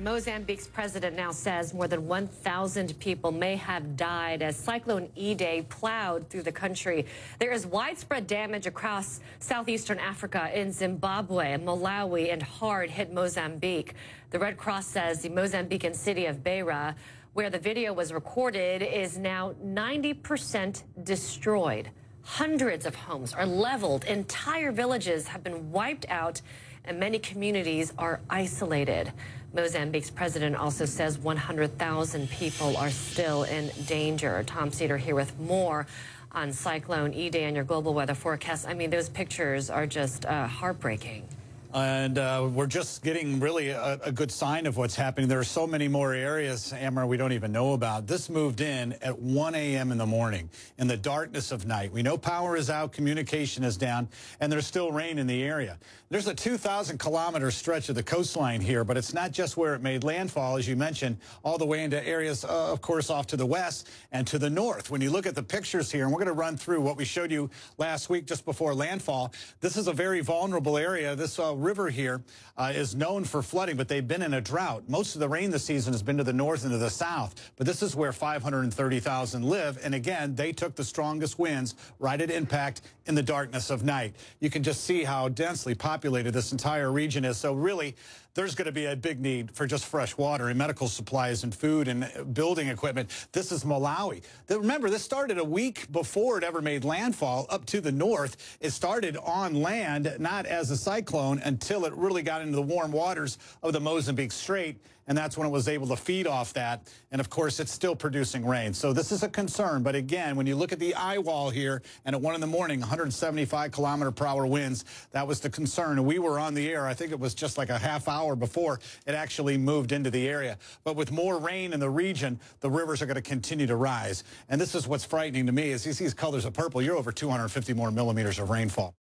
Mozambique's president now says more than 1,000 people may have died as Cyclone Idai plowed through the country. There is widespread damage across southeastern Africa, in Zimbabwe, Malawi, and hard-hit Mozambique. The Red Cross says the Mozambican city of Beira, where the video was recorded, is now 90% destroyed. Hundreds of homes are leveled, entire villages have been wiped out, and many communities are isolated. Mozambique's president also says 100,000 people are still in danger. Tom Cedar here with more on Cyclone Idai and your global weather forecast. I mean, those pictures are just heartbreaking. And we're just getting really a good sign of what's happening. There are so many more areas, Amber, we don't even know about. This moved in at 1 a.m. in the morning, in the darkness of night. We know power is out, communication is down, and there's still rain in the area. There's a 2,000-kilometer stretch of the coastline here, but it's not just where it made landfall, as you mentioned, all the way into areas, of course, off to the west and to the north. When you look at the pictures here, and we're going to run through what we showed you last week just before landfall, this is a very vulnerable area. This river here is known for flooding, but they've been in a drought. Most of the rain this season has been to the north and to the south, but this is where 530,000 live. And again, they took the strongest winds right at impact in the darkness of night. You can just see how densely populated this entire region is. So really, there's going to be a big need for just fresh water and medical supplies and food and building equipment. This is Malawi. Remember, this started a week before it ever made landfall up to the north. It started on land, not as a cyclone, until it really got into the warm waters of the Mozambique Strait. And that's when it was able to feed off that. And, of course, it's still producing rain. So this is a concern. But, again, when you look at the eye wall here, and at 1 in the morning, 175-kilometer-per-hour winds, that was the concern. And we were on the air, I think it was just like a half hour before it actually moved into the area. But with more rain in the region, the rivers are going to continue to rise. And this is what's frightening to me is you see these colors of purple. You're over 250 more millimeters of rainfall.